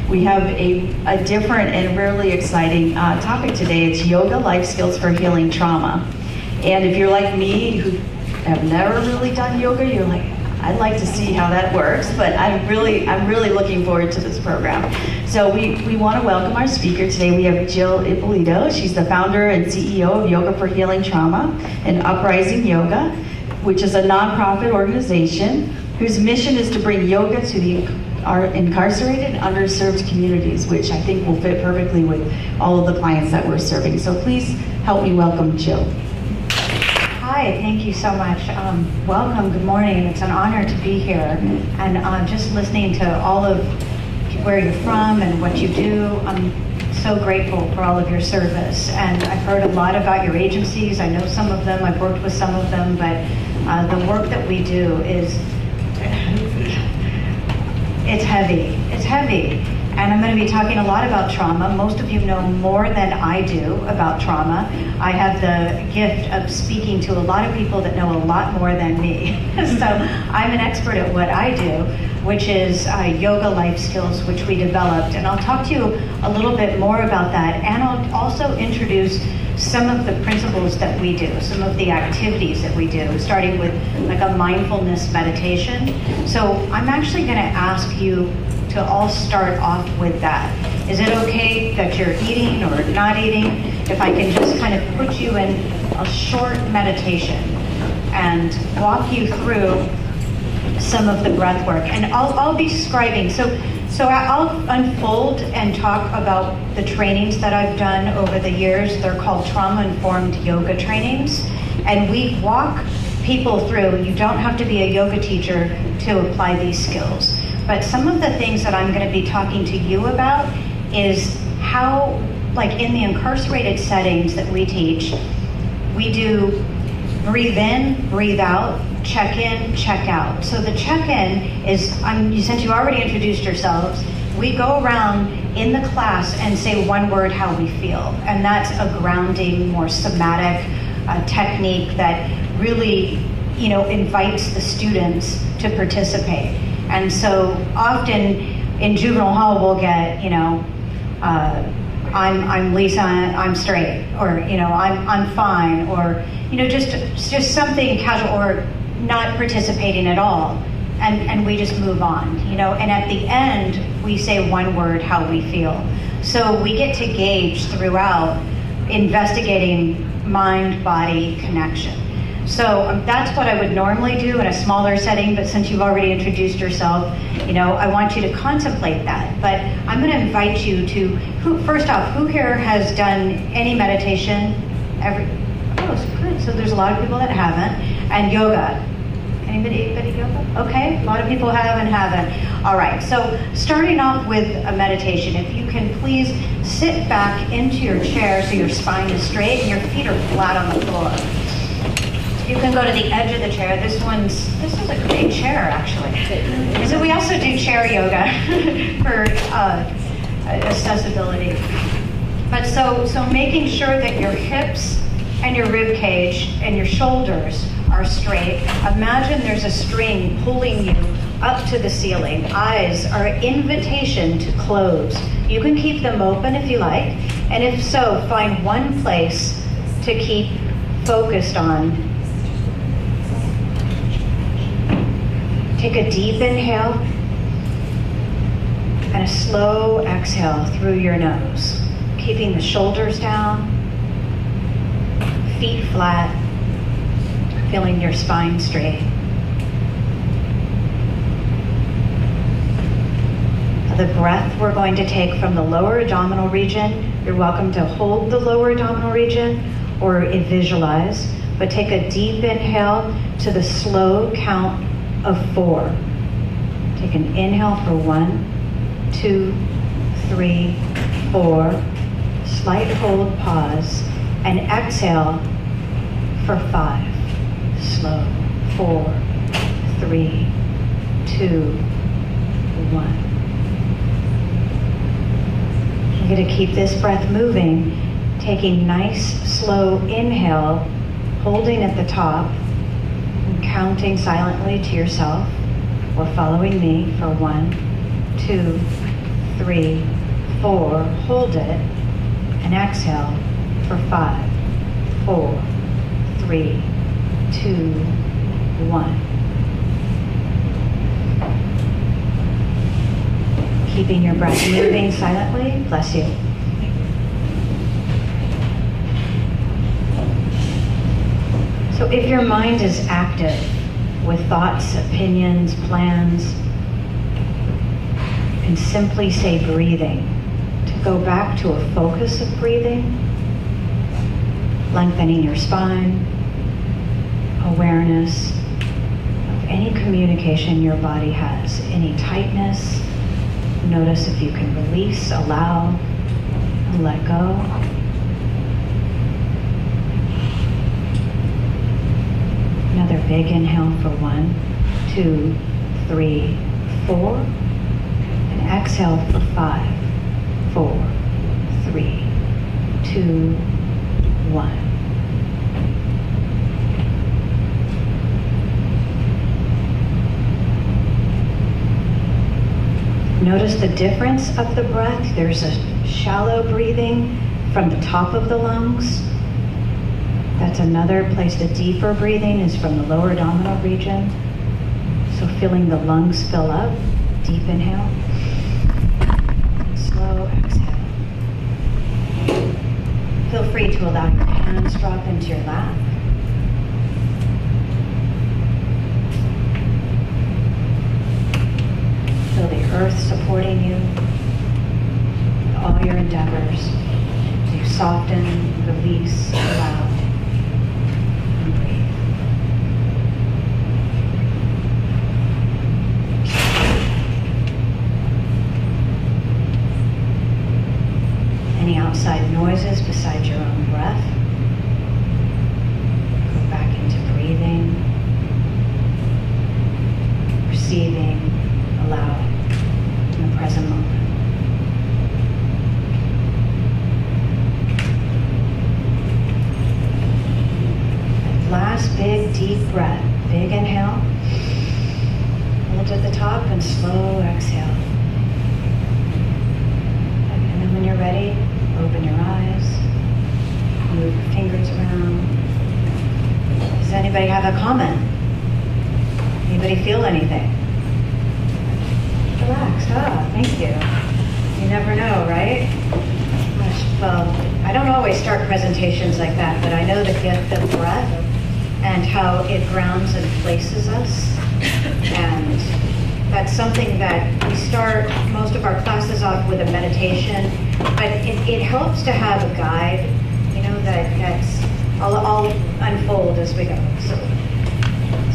We have a different and really exciting topic today. It's yoga life skills for healing trauma. And if you're like me, who have never really done yoga, you're like, I'd like to see how that works, but I'm really looking forward to this program. So we want to welcome our speaker today. We have Jill Ippolito. She's the founder and CEO of Yoga for Healing Trauma and UpRising Yoga, which is a nonprofit organization whose mission is to bring yoga to our incarcerated and underserved communities, which I think will fit perfectly with all of the clients that we're serving. So please help me welcome Jill. Hi, thank you so much. Welcome, good morning. It's an honor to be here. And just listening to all of where you're from and what you do, I'm so grateful for all of your service. And I've heard a lot about your agencies. I know some of them, I've worked with some of them, but the work that we do is, it's heavy. It's heavy. And I'm going to be talking a lot about trauma. Most of you know more than I do about trauma. I have the gift of speaking to a lot of people that know a lot more than me. So I'm an expert at what I do, which is yoga life skills, which we developed. And I'll talk to you a little bit more about that. And I'll also introduce some of the principles that we do, some of the activities that we do, starting with like a mindfulness meditation. So I'm actually going to ask you to all start off with that. Is it okay that you're eating or not eating? If I can just kind of put you in a short meditation and walk you through some of the breath work. And I'll be describing. So I'll unfold and talk about the trainings that I've done over the years. They're called Traumainformed yoga trainings. And we walk people through. You don't have to be a yoga teacher to apply these skills. But some of the things that I'm going to be talking to you about is how, like in the incarcerated settings that we teach, we do breathe in, breathe out, check in, check out. So the check-in is, since you already introduced yourselves, we go around in the class and say one word how we feel. And that's a grounding, more somatic technique that really, invites the students to participate. And so often in juvenile hall we'll get, I'm Lisa, I'm straight, or I'm fine, or just something casual, or not participating at all, and we just move on, and at the end we say one word how we feel. So we get to gauge throughout investigating mind-body connection. So that's what I would normally do in a smaller setting, but since you've already introduced yourself, I want you to contemplate that. But I'm going to invite you to, first off, who here has done any meditation? Oh, good. So there's a lot of people that haven't. And yoga. Anybody yoga? Okay, a lot of people have and haven't. All right, so starting off with a meditation, if you can please sit back into your chair so your spine is straight and your feet are flat on the floor. You can go to the edge of the chair. This is a great chair, actually. So we also do chair yoga for accessibility. But so making sure that your hips and your rib cage and your shoulders are straight. Imagine there's a string pulling you up to the ceiling. Eyes are an invitation to close. You can keep them open if you like. And if so, find one place to keep focused on. Take a deep inhale and a slow exhale through your nose, keeping the shoulders down, feet flat, feeling your spine straight. The breath we're going to take from the lower abdominal region, you're welcome to hold the lower abdominal region or visualize, but take a deep inhale to the slow count of 4. Take an inhale for 1, 2, 3, 4. Slight hold, pause, and exhale for 5. Slow. 4, 3, 2, 1. I'm going to keep this breath moving, taking nice, slow inhale, holding at the top, and counting silently to yourself, or following me for 1, 2, 3, 4, hold it, and exhale for 5, 4, 3, 2, 1. Keeping your breath moving silently. Bless you. So if your mind is active with thoughts, opinions, plans, you can simply say breathing to go back to a focus of breathing, lengthening your spine, awareness of any communication your body has, any tightness. Notice if you can release, allow, and let go. Another big inhale for 1, 2, 3, 4. And exhale for 5, 4, 3, 2, 1. Notice the difference of the breath. There's a shallow breathing from the top of the lungs. That's another place. The deeper breathing is from the lower abdominal region. So feeling the lungs fill up. Deep inhale. Slow exhale. Feel free to allow your hands drop into your lap. Feel the earth supporting you in all your endeavors. As you soften, release, allow, and breathe. Any outside noises besides your own breath? Go back into breathing, receiving, allowing in the present moment. Last big deep breath. Big inhale. Hold at the top and slow exhale. And then when you're ready, open your eyes. Move your fingers around. Does anybody have a comment? Anybody feel anything? Relaxed. Thank you. You never know, right? Gosh, well, I don't always start presentations like that, but I know the gift of breath and how it grounds and places us. And that's something that we start most of our classes off with a meditation, but it helps to have a guide, you know, that's I'll unfold as we go.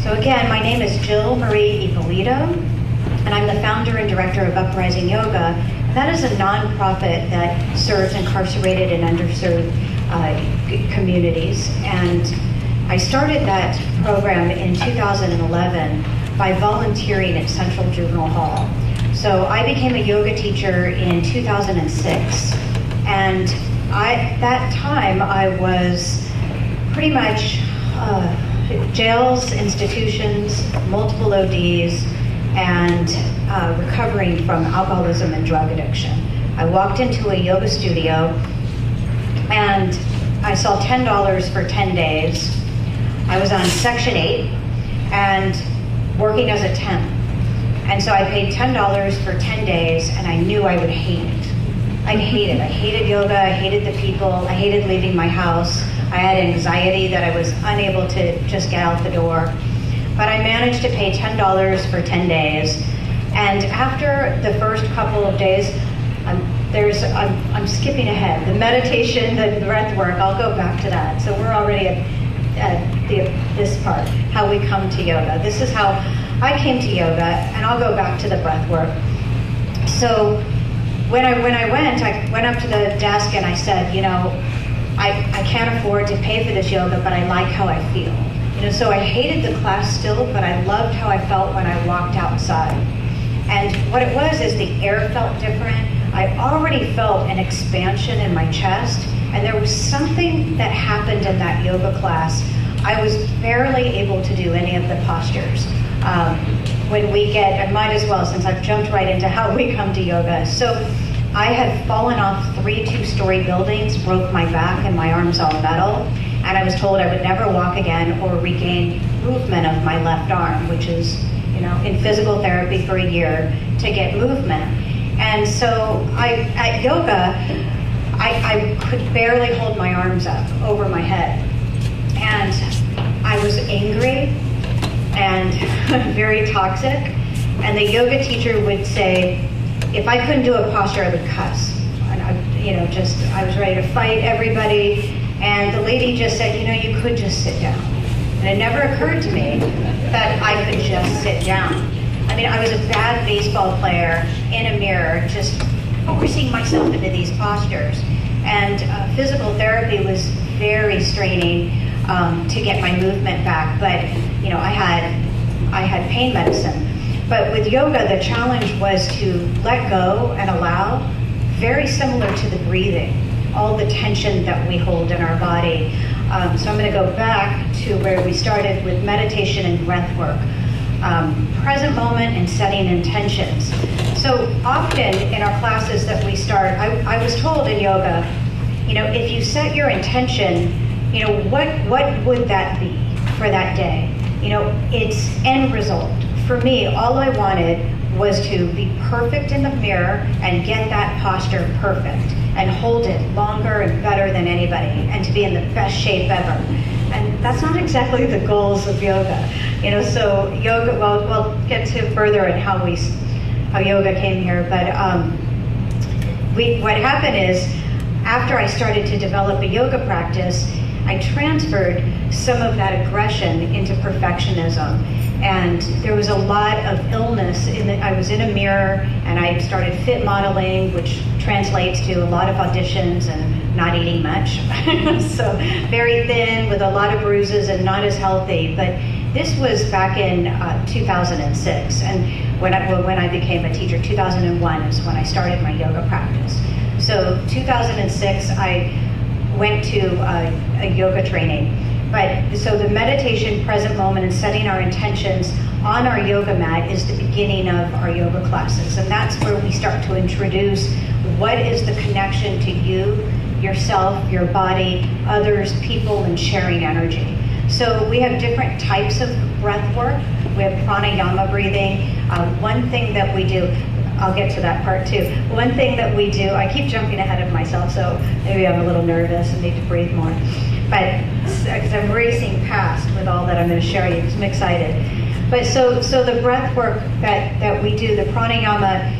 So again, my name is Jill Marie Ippolito, and I'm the founder and director of UpRising Yoga. That is a nonprofit that serves incarcerated and underserved communities. And I started that program in 2011 by volunteering at Central Juvenile Hall. So I became a yoga teacher in 2006. And that time I was pretty much jails, institutions, multiple ODs, and recovering from alcoholism and drug addiction. I walked into a yoga studio and I saw $10 for 10 days. I was on Section 8 and working as a temp. And so I paid $10 for 10 days and I knew I would hate it. I hated yoga, I hated the people, I hated leaving my house. I had anxiety that I was unable to just get out the door. But I managed to pay $10 for 10 days. And after the first couple of days, I'm skipping ahead. The meditation, the breath work, I'll go back to that. So we're already at this part, how we come to yoga. This is how I came to yoga, and I'll go back to the breath work. So when I went up to the desk and I said, you know, I can't afford to pay for this yoga, but I like how I feel. You know, so I hated the class still, but I loved how I felt when I walked outside. And what it was is the air felt different. I already felt an expansion in my chest, and there was something that happened in that yoga class. I was barely able to do any of the postures. when we get, I might as well, since I've jumped right into how we come to yoga. So I had fallen off 3 two-story buildings, broke my back and my arms all metal, and I was told I would never walk again or regain movement of my left arm, which is, in physical therapy for a year to get movement. And so at yoga, I could barely hold my arms up over my head. And I was angry and very toxic. And the yoga teacher would say, if I couldn't do a posture, I would cuss. And I was ready to fight everybody. And the lady just said, you could just sit down. And it never occurred to me that I could just sit down. I mean, I was a bad baseball player in a mirror, just forcing myself into these postures. And physical therapy was very straining to get my movement back. But, I had pain medicine. But with yoga, the challenge was to let go and allow, very similar to the breathing, all the tension that we hold in our body. So I'm going to go back to where we started with meditation and breath work. Present moment and setting intentions. So often in our classes that we start, I was told in yoga, if you set your intention, what would that be for that day? It's end result. For me, all I wanted was to be perfect in the mirror and get that posture perfect and hold it longer and better than anybody and to be in the best shape ever. And that's not exactly the goals of yoga. So yoga, well, we'll get to further in how yoga came here, but what happened is, after I started to develop a yoga practice, I transferred some of that aggression into perfectionism. And there was a lot of illness. I was in a mirror, and I started fit modeling, which translates to a lot of auditions and not eating much. So very thin, with a lot of bruises and not as healthy. But this was back in 2006. And when I became a teacher, 2001 is when I started my yoga practice. So 2006, I went to a yoga training. But so the meditation, present moment, and setting our intentions on our yoga mat is the beginning of our yoga classes. And that's where we start to introduce what is the connection to you, yourself, your body, others, people, and sharing energy. So we have different types of breath work. We have pranayama breathing. One thing that we do, I'll get to that part too. One thing that we do, I keep jumping ahead of myself, so maybe I'm a little nervous and need to breathe more. But because I'm racing past with all that I'm going to share you, because I'm excited. But so the breath work that we do, the pranayama,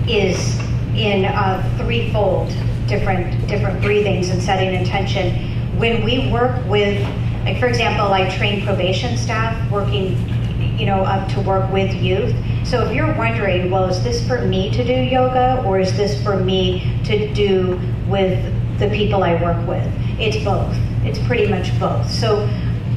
is in threefold different breathings and setting intention. When we work with, like for example, I train probation staff working, up to work with youth. So if you're wondering, well, is this for me to do yoga, or is this for me to do with the people I work with? It's both. It's pretty much both. So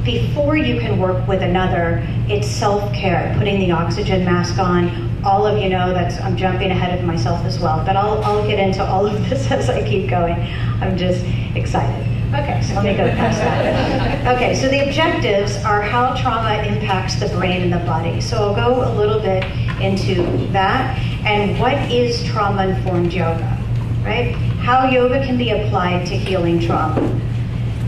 before you can work with another, it's self-care, putting the oxygen mask on. All of you know I'm jumping ahead of myself as well, but I'll get into all of this as I keep going. I'm just excited. Okay, so let me go past that. Okay, so the objectives are how trauma impacts the brain and the body. So I'll go a little bit into that, and what is trauma-informed yoga, right? How yoga can be applied to healing trauma.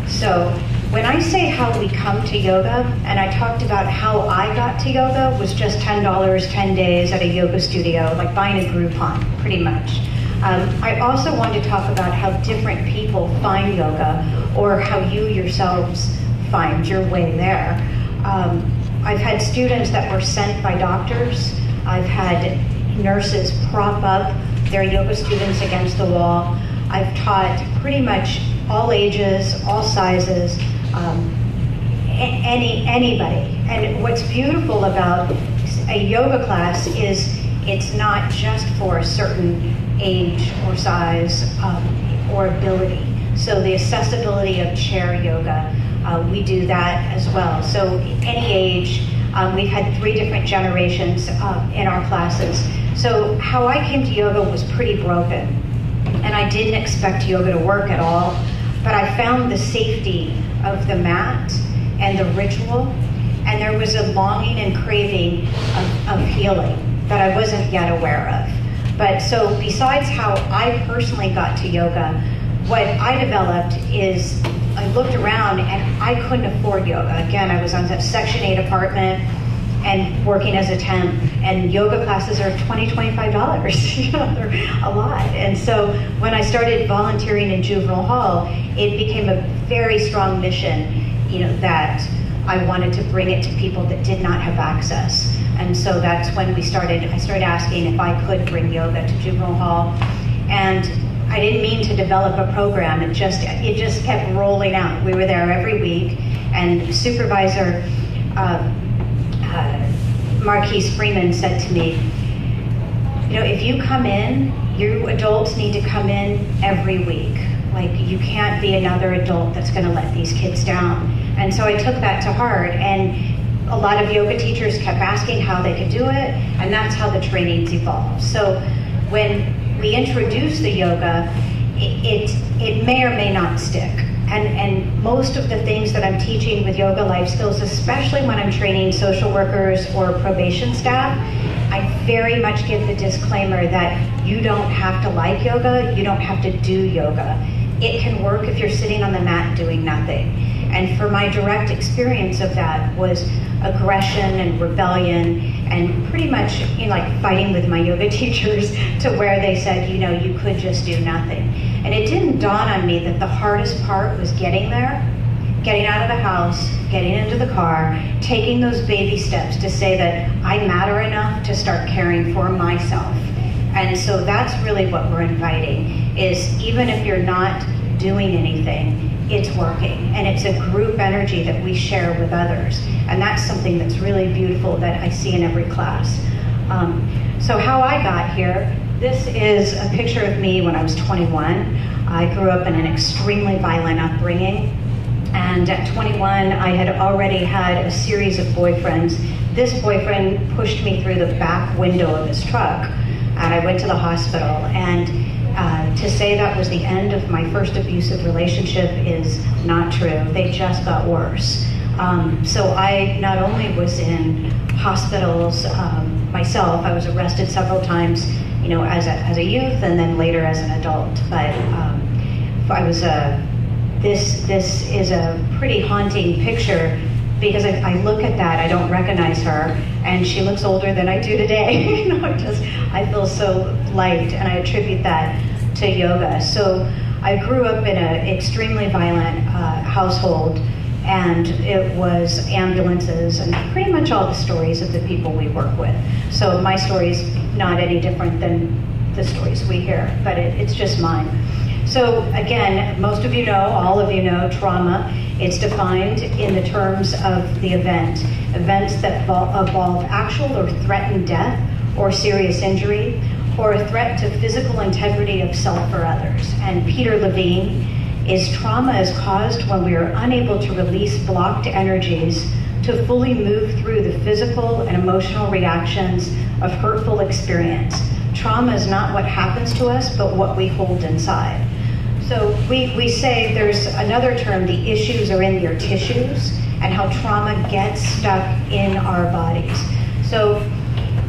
So when I say how we come to yoga, and I talked about how I got to yoga was just $10, 10 days at a yoga studio, like buying a Groupon, pretty much. I also want to talk about how different people find yoga, or how you yourselves find your way there. I've had students that were sent by doctors. I've had nurses prop up their yoga students against the wall. I've taught pretty much all ages, all sizes, anybody. And what's beautiful about a yoga class is it's not just for a certain age or size or ability. So the accessibility of chair yoga, we do that as well. So any age, we've had 3 different generations in our classes. So how I came to yoga was pretty broken. And I didn't expect yoga to work at all, but I found the safety of the mat and the ritual. And and there was a longing and craving of healing that I wasn't yet aware of. But so besides how I personally got to yoga, what I developed is I looked around and I couldn't afford yoga. Again, I was on a Section 8 apartment and working as a temp, and yoga classes are $20, $25. You know, they're a lot. And so when I started volunteering in juvenile hall, it became a very strong mission, you know, that I wanted to bring it to people that did not have access. And so that's when I started asking if I could bring yoga to juvenile hall. And I didn't mean to develop a program. It just kept rolling out. We were there every week, and supervisor Marquise Freeman said to me, you know, if you come in, you adults need to come in every week. Like, you can't be another adult that's going to let these kids down. And so I took that to heart, and a lot of yoga teachers kept asking how they could do it, and that's how the trainings evolved. So when we introduce the yoga, it may or may not stick. And most of the things that I'm teaching with yoga life skills, especially when I'm training social workers or probation staff, I very much give the disclaimer that you don't have to like yoga, you don't have to do yoga. It can work if you're sitting on the mat doing nothing. And for my direct experience of that was aggression and rebellion, and pretty much, you know, like fighting with my yoga teachers to where they said, you know, you could just do nothing. And it didn't dawn on me that the hardest part was getting there, getting out of the house, getting into the car, taking those baby steps to say that I matter enough to start caring for myself. And so that's really what we're inviting, is even if you're not doing anything, it's working. And it's a group energy that we share with others. And that's something that's really beautiful that I see in every class. So how I got here, this is a picture of me when I was 21. I grew up in an extremely violent upbringing. And at 21, I had already had a series of boyfriends. This boyfriend pushed me through the back window of his truck, and I went to the hospital. And to say that was the end of my first abusive relationship is not true. They just got worse. So I not only was in hospitals myself, I was arrested several times, you know, as a youth and then later as an adult. But I was this is a pretty haunting picture, because I look at that, I don't recognize her, and she looks older than I do today. You know, I feel so light, and I attribute that to yoga. So I grew up in an extremely violent household, and it was ambulances and pretty much all the stories of the people we work with. So my story's not any different than the stories we hear, but it's just mine. So again, most of you know, all of you know, trauma. It's defined in the terms of the event. Events that involve actual or threatened death or serious injury, or a threat to physical integrity of self or others. And Peter Levine is trauma is caused when we are unable to release blocked energies to fully move through the physical and emotional reactions of hurtful experience. Trauma is not what happens to us, but what we hold inside. So we say there's another term, the issues are in your tissues, and how trauma gets stuck in our bodies. So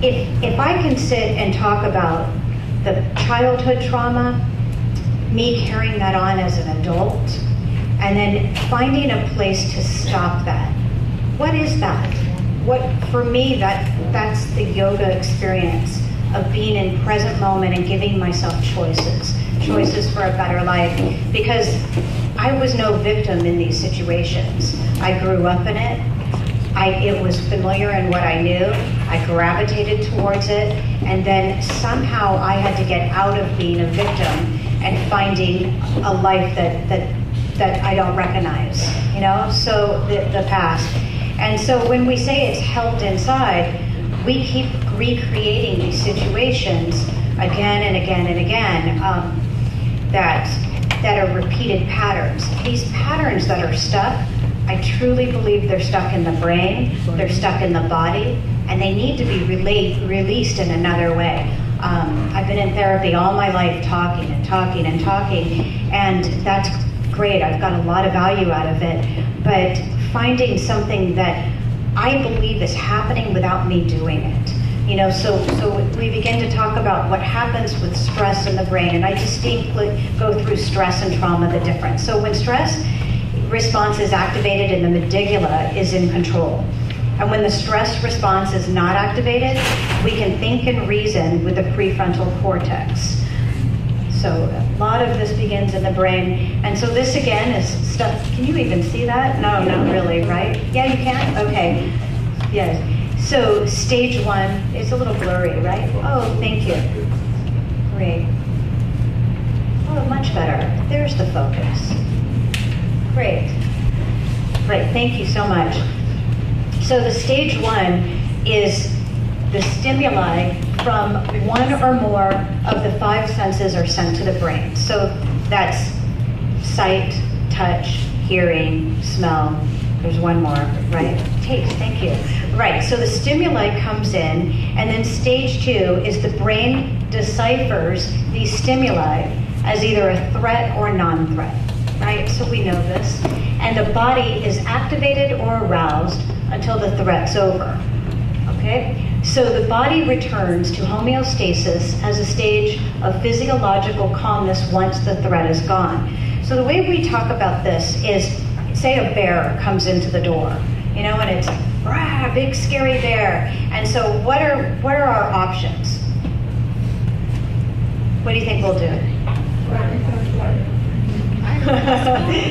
if I can sit and talk about the childhood trauma, me carrying that on as an adult, and then finding a place to stop that. What is that? What, for me, that's the yoga experience of being in present moment and giving myself choices for a better life, because I was no victim in these situations. I grew up in it. It was familiar in what I knew. I gravitated towards it, and then somehow I had to get out of being a victim and finding a life that I don't recognize, you know, so the past. And so when we say it's held inside, we keep recreating these situations again and again and again, that are repeated patterns. These patterns that are stuck, I truly believe they're stuck in the brain, they're stuck in the body, and they need to be released in another way. I've been in therapy all my life talking, and that's great. I've got a lot of value out of it, but finding something that I believe is happening without me doing it. You know, so we begin to talk about what happens with stress in the brain, and I distinctly go through stress and trauma, the difference. So when stress response is activated and the medulla is in control, and when the stress response is not activated, we can think and reason with the prefrontal cortex. So a lot of this begins in the brain. And so this again is stuff, can you even see that? No, not really, right? Yeah, you can? Okay, yes. So stage 1, it's a little blurry, right? Oh, thank you. Great. Oh, much better. There's the focus. Great. Great, thank you so much. So the stage 1 is the stimuli from one or more of the 5 senses are sent to the brain. So that's sight, touch, hearing, smell. There's one more, right? Taste, thank you. Right, so the stimuli comes in, and then stage 2 is the brain deciphers these stimuli as either a threat or non-threat, right? So we know this. And the body is activated or aroused until the threat's over, okay? So the body returns to homeostasis as a stage of physiological calmness once the threat is gone. So the way we talk about this is, say a bear comes into the door, you know, and it's rah, big scary bear. And so what are our options? What do you think we'll do?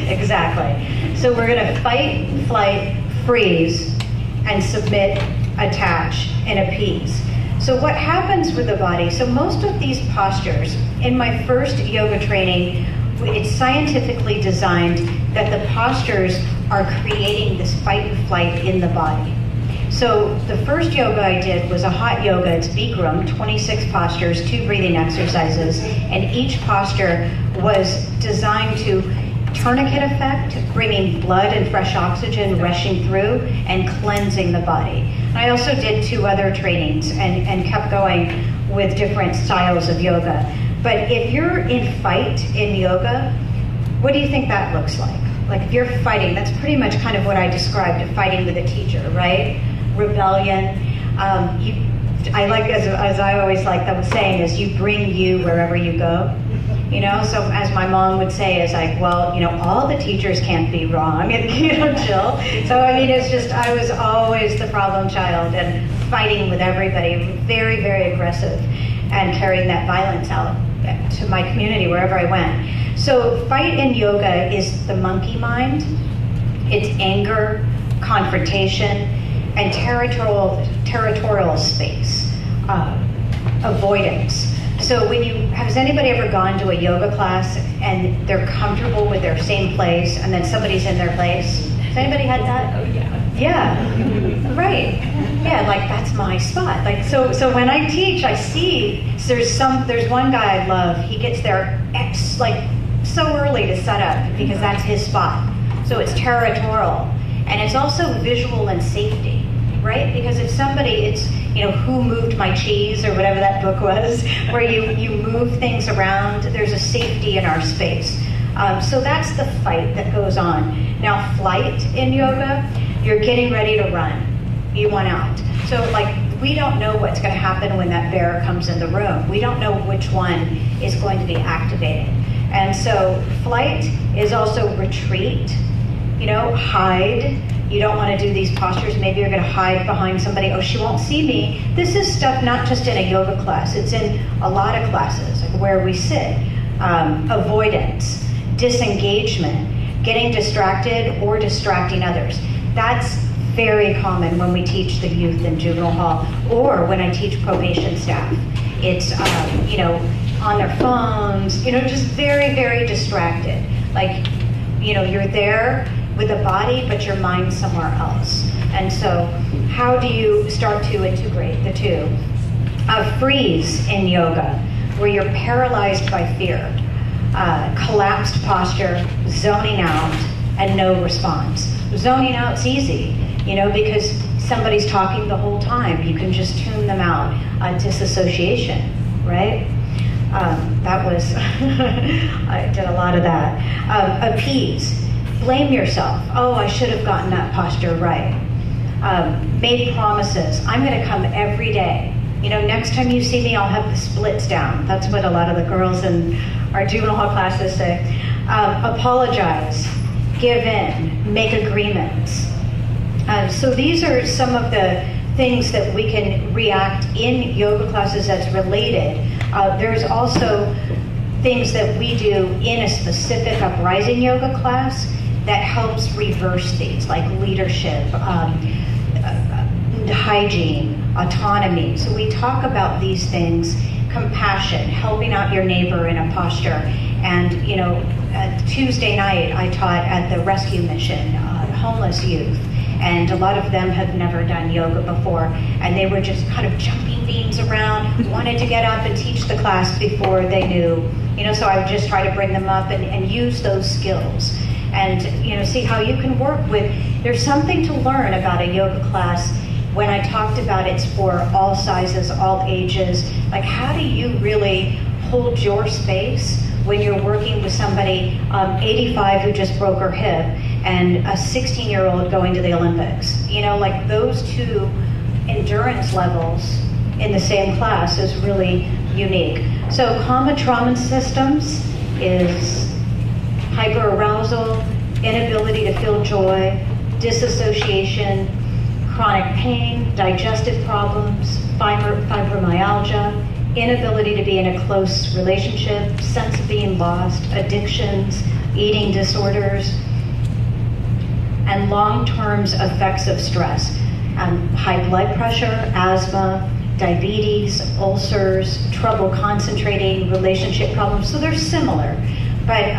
Exactly. So we're going to fight, flight, freeze, and submit, attach, and appease. So what happens with the body? So most of these postures, in my first yoga training, it's scientifically designed that the postures are creating this fight and flight in the body. So the first yoga I did was a hot yoga. It's Bikram, 26 postures, 2 breathing exercises, and each posture was designed to tourniquet effect, bringing blood and fresh oxygen rushing through and cleansing the body. And I also did 2 other trainings and kept going with different styles of yoga. But if you're in fight in yoga, what do you think that looks like? Like if you're fighting, that's pretty much kind of what I described, fighting with a teacher, right? Rebellion. I like, as I always like them saying, is you bring you wherever you go. You know, so as my mom would say, is like, well, you know, all the teachers can't be wrong, and you know, Jill. So I mean, it's just, I was always the problem child and fighting with everybody, very, very aggressive, and carrying that violence out to my community wherever I went. So fight in yoga is the monkey mind. It's anger, confrontation, and territorial space, avoidance. So has anybody ever gone to a yoga class and they're comfortable with their same place and then somebody's in their place? Has anybody had that? Oh yeah. Yeah, right. Yeah, like that's my spot. Like so when I teach, I see there's one guy I love. He gets there so early to set up because that's his spot. So it's territorial, and it's also visual and safety, right? Because if somebody, it's, you know, Who Moved My Cheese or whatever that book was, where you move things around, there's a safety in our space. So that's the fight that goes on. Now flight in yoga, you're getting ready to run. You want out. So like, we don't know what's going to happen when that bear comes in the room. We don't know which one is going to be activated. And so flight is also retreat, you know, hide. You don't want to do these postures. Maybe you're going to hide behind somebody. Oh, she won't see me. This is stuff not just in a yoga class. It's in a lot of classes, like where we sit. Avoidance, disengagement, getting distracted or distracting others. That's very common when we teach the youth in juvenile hall or when I teach probation staff. It's, you know, on their phones, you know, just very, very distracted. Like, you know, you're there with a body, but your mind's somewhere else. And so how do you start to integrate the two? Freeze in yoga, where you're paralyzed by fear, collapsed posture, zoning out, and no response. Zoning out's easy, you know, because somebody's talking the whole time. You can just tune them out. Disassociation, right? That was, I did a lot of that. Appease. Blame yourself. Oh, I should have gotten that posture right. made promises. I'm going to come every day. Next time you see me, I'll have the splits down. That's what a lot of the girls in our juvenile hall classes say. Apologize, give in, make agreements. So these are some of the things that we can react in yoga classes that's related. There's also things that we do in a specific UpRising yoga class that helps reverse these, like leadership, hygiene, autonomy. So we talk about these things, compassion, helping out your neighbor in a posture. And, Tuesday night I taught at the rescue mission, homeless youth. And a lot of them have never done yoga before. And they were just kind of jumping beans around, wanted to get up and teach the class before they knew. So I would just try to bring them up and use those skills. And, see how you can work with, there's something to learn about a yoga class. When I talked about it's for all sizes, all ages, like how do you really hold your space when you're working with somebody 85 who just broke her hip and a 16-year-old going to the Olympics? Like those two endurance levels in the same class is really unique. So common trauma systems is hyperarousal, inability to feel joy, disassociation, chronic pain, digestive problems, fibromyalgia, inability to be in a close relationship, sense of being lost, addictions, eating disorders, and long-term effects of stress, high blood pressure, asthma, diabetes, ulcers, trouble concentrating, relationship problems. So they're similar. But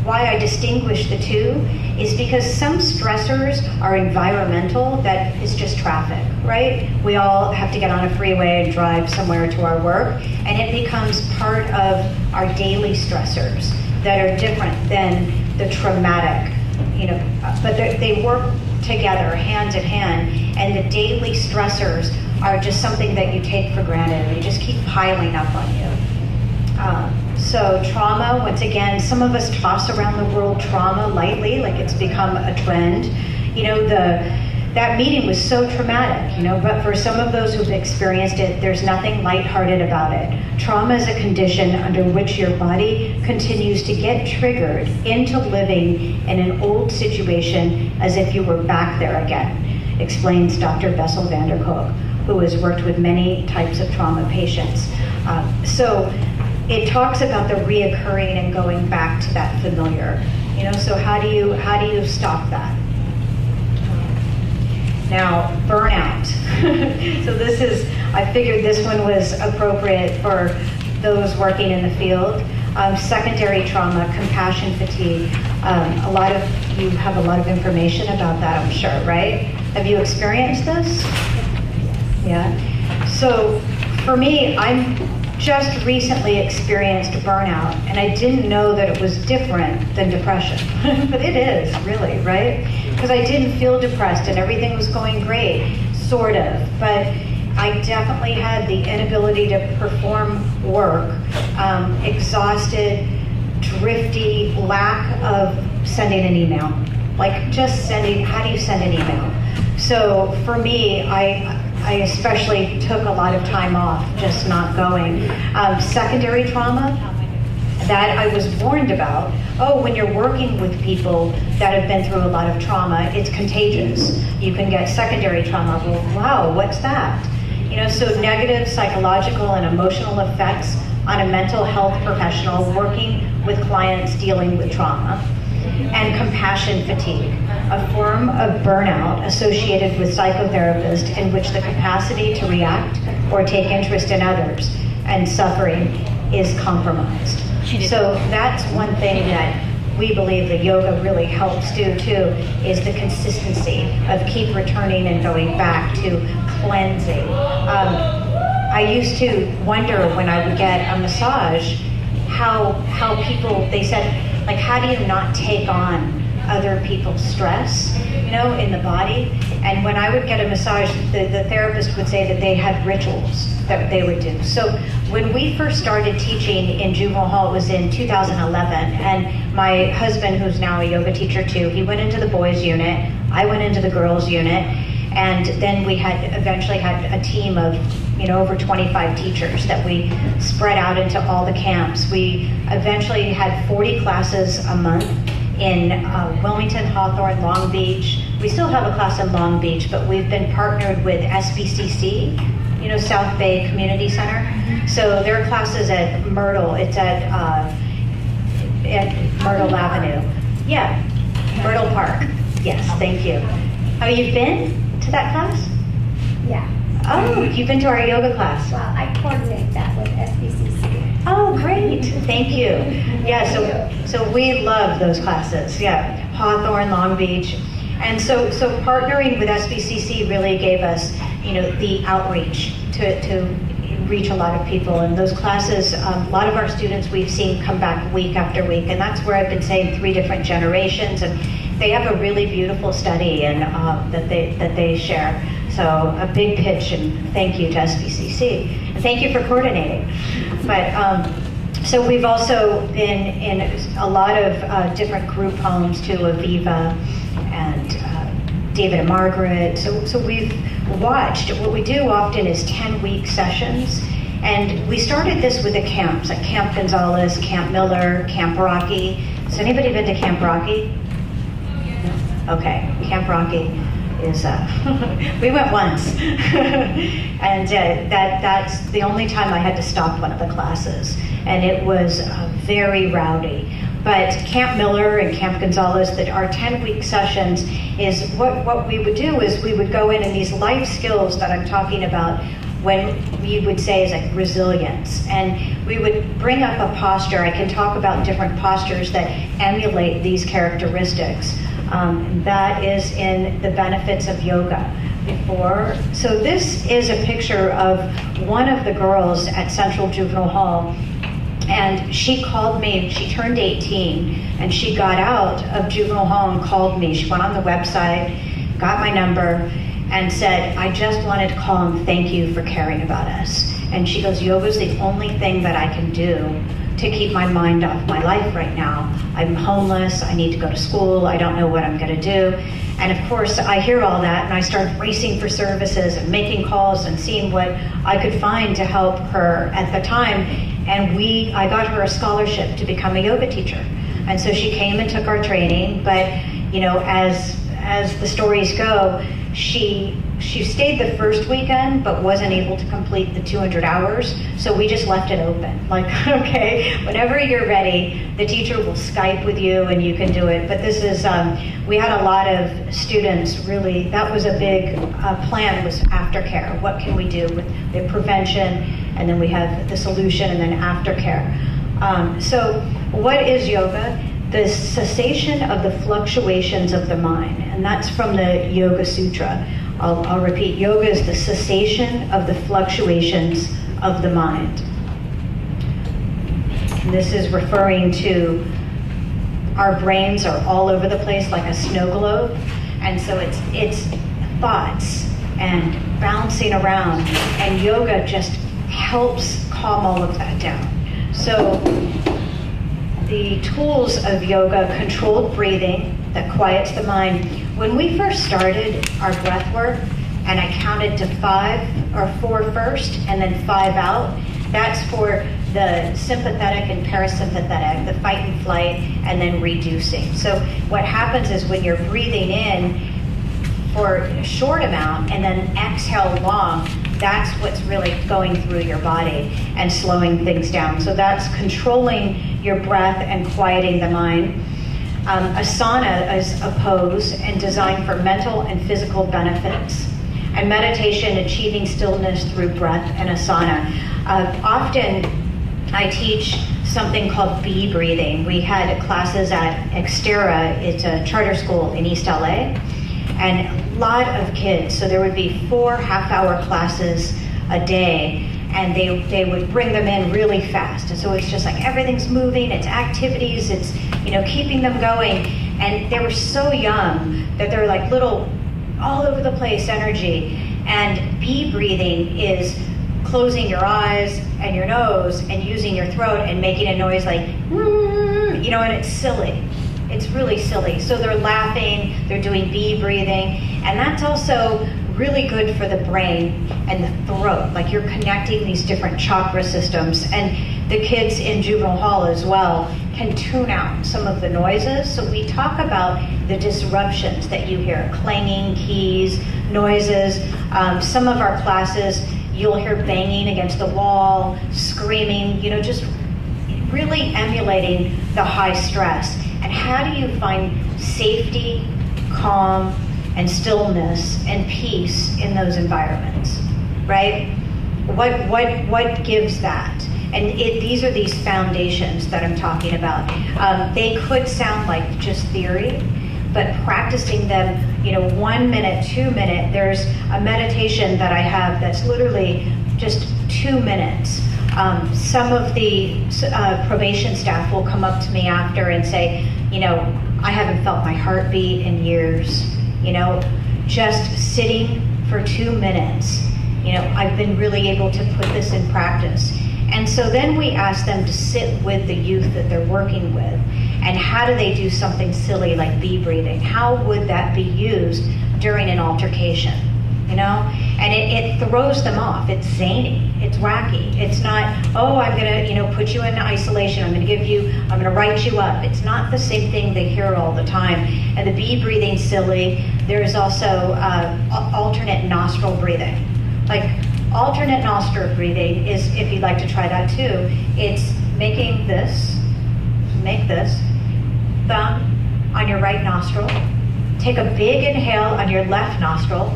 why I distinguish the two is because some stressors are environmental, that is just traffic, right? We all have to get on a freeway and drive somewhere to our work, and it becomes part of our daily stressors that are different than the traumatic, but they work together, hand in hand, and the daily stressors are just something that you take for granted. They just keep piling up on you. So trauma, once again, some of us toss around the word trauma lightly, like it's become a trend. That meeting was so traumatic, but for some of those who've experienced it, there's nothing lighthearted about it. Trauma is a condition under which your body continues to get triggered into living in an old situation as if you were back there again, explains Dr. Bessel van der Kolk, who has worked with many types of trauma patients. So it talks about the reoccurring and going back to that familiar. So how do you stop that? Now, burnout. So I figured this one was appropriate for those working in the field. Secondary trauma, compassion fatigue. A lot of you have a lot of information about that, I'm sure, right? Have you experienced this? Yeah. So for me, I'm just recently experienced burnout, and I didn't know that it was different than depression. But it is, really, right? Because I didn't feel depressed and everything was going great, sort of. But I definitely had the inability to perform work, exhausted, drifty, lack of sending an email. Like just how do you send an email? So for me, I especially took a lot of time off, just not going. Secondary trauma, that I was warned about. When you're working with people that have been through a lot of trauma, it's contagious. You can get secondary trauma. Well, wow, what's that? So negative psychological and emotional effects on a mental health professional working with clients dealing with trauma. And compassion fatigue, a form of burnout associated with psychotherapists in which the capacity to react or take interest in others and suffering is compromised. So that's one thing that we believe that yoga really helps do too, is the consistency of keep returning and going back to cleansing. I used to wonder when I would get a massage how people, they said, like, how do you not take on other people's stress, in the body? And when I would get a massage, the therapist would say that they had rituals that they would do. So when we first started teaching in juvenile hall, it was in 2011, and my husband, who's now a yoga teacher too, he went into the boys unit, I went into the girls unit, And then we eventually had a team of over 25 teachers that we spread out into all the camps. We eventually had 40 classes a month in Wilmington, Hawthorne, Long Beach. We still have a class in Long Beach, but we've been partnered with SBCC, South Bay Community Center. So there are classes at Myrtle. It's at Myrtle Avenue. Yeah, Myrtle Park. Yes, thank you. Oh, you've been to that class? Yeah. Oh, you've been to our yoga class. Well, I coordinate that with SBCC. Oh, great. Thank you. Yeah, so we love those classes. Yeah, Hawthorne, Long Beach. And so partnering with SBCC really gave us, the outreach to reach a lot of people. And those classes, a lot of our students we've seen come back week after week. And that's where I've been saying 3 different generations. And they have a really beautiful study and that they share. So a big pitch and thank you to SBCC. And thank you for coordinating. But so we've also been in a lot of different group homes too, Aviva and David and Margaret. So we've watched. What we do often is 10-week sessions. And we started this with the camps, like Camp Gonzalez, Camp Miller, Camp Rocky. Has anybody been to Camp Rocky? Okay, Camp Rocky is, we went once. And that's the only time I had to stop one of the classes. And it was very rowdy. But Camp Miller and Camp Gonzalez, that our 10-week sessions is what we would do is we would go in and these life skills that I'm talking about when we would say is like resilience. And we would bring up a posture. I can talk about different postures that emulate these characteristics. That is in the benefits of yoga before. So this is a picture of one of the girls at Central Juvenile Hall. And she called me, she turned 18, and she got out of Juvenile Hall and called me. She went on the website, got my number, and said, I just wanted to call and thank you for caring about us. And she goes, yoga's the only thing that I can do to keep my mind off my life right now. I'm homeless, I need to go to school, I don't know what I'm gonna do. And of course, I hear all that and I start racing for services and making calls and seeing what I could find to help her at the time. And I got her a scholarship to become a yoga teacher. And so she came and took our training, but as the stories go, she stayed the first weekend, but wasn't able to complete the 200 hours. So we just left it open. Like, okay, whenever you're ready, the teacher will Skype with you and you can do it. But this is, we had a lot of students really, that was a big plan, was aftercare. What can we do with the prevention? And then we have the solution and then aftercare. So what is yoga? The cessation of the fluctuations of the mind. And that's from the Yoga Sutra. I'll repeat, yoga is the cessation of the fluctuations of the mind. And this is referring to our brains are all over the place like a snow globe. And so it's thoughts and bouncing around. And yoga just helps calm all of that down. So the tools of yoga, controlled breathing that quiets the mind. When we first started our breath work, and I counted to 5 or 4 first, and then 5 out, that's for the sympathetic and parasympathetic, the fight and flight, and then reducing. So what happens is when you're breathing in for a short amount and then exhale long, that's what's really going through your body and slowing things down. So that's controlling your breath and quieting the mind. Asana is a pose and designed for mental and physical benefits. And meditation, achieving stillness through breath and asana. Often I teach something called bee breathing. We had classes at Xterra, it's a charter school in East LA, and a lot of kids. So there would be 4 half-hour classes a day, and they would bring them in really fast. And so it's just like everything's moving, it's activities, it's keeping them going. And they were so young that they're like little all over the place energy. And bee breathing is closing your eyes and your nose and using your throat and making a noise like, and it's silly. It's really silly. So they're laughing, they're doing bee breathing, and that's also really good for the brain and the throat. Like you're connecting these different chakra systems, and the kids in juvenile hall as well can tune out some of the noises. So we talk about the disruptions that you hear, clanging keys, noises. Some of our classes, you'll hear banging against the wall, screaming, just really emulating the high stress. And how do you find safety, calm, and stillness and peace in those environments, right? What gives that? And these are these foundations that I'm talking about. They could sound like just theory, but practicing them, 1 minute, 2 minute, there's a meditation that I have that's literally just 2 minutes. Some of the probation staff will come up to me after and say, I haven't felt my heartbeat in years. Just sitting for 2 minutes, I've been really able to put this in practice. And so then we ask them to sit with the youth that they're working with. And how do they do something silly like bee breathing? How would that be used during an altercation? And it throws them off. It's zany. It's wacky. It's not, I'm gonna, put you in isolation. I'm gonna write you up. It's not the same thing they hear all the time. And the bee breathing silly. There's also alternate nostril breathing. Like alternate nostril breathing is, if you'd like to try that too, it's making this, make this, thumb on your right nostril. Take a big inhale on your left nostril.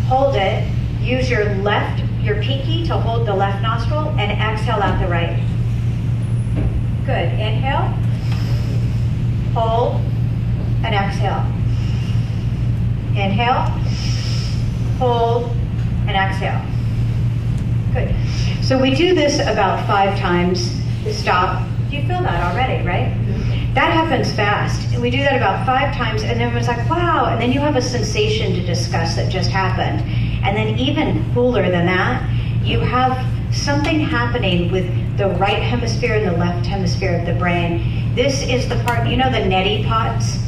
Hold it. Use your pinky to hold the left nostril and exhale out the right. Good. Inhale, hold, and exhale. Inhale, hold, and exhale. Good. So we do this about 5 times. Stop. You feel that already, right? That happens fast. And we do that about 5 times, and everyone's like, wow. And then you have a sensation to discuss that just happened. And then even cooler than that, you have something happening with the right hemisphere and the left hemisphere of the brain. This is the part, the neti pots?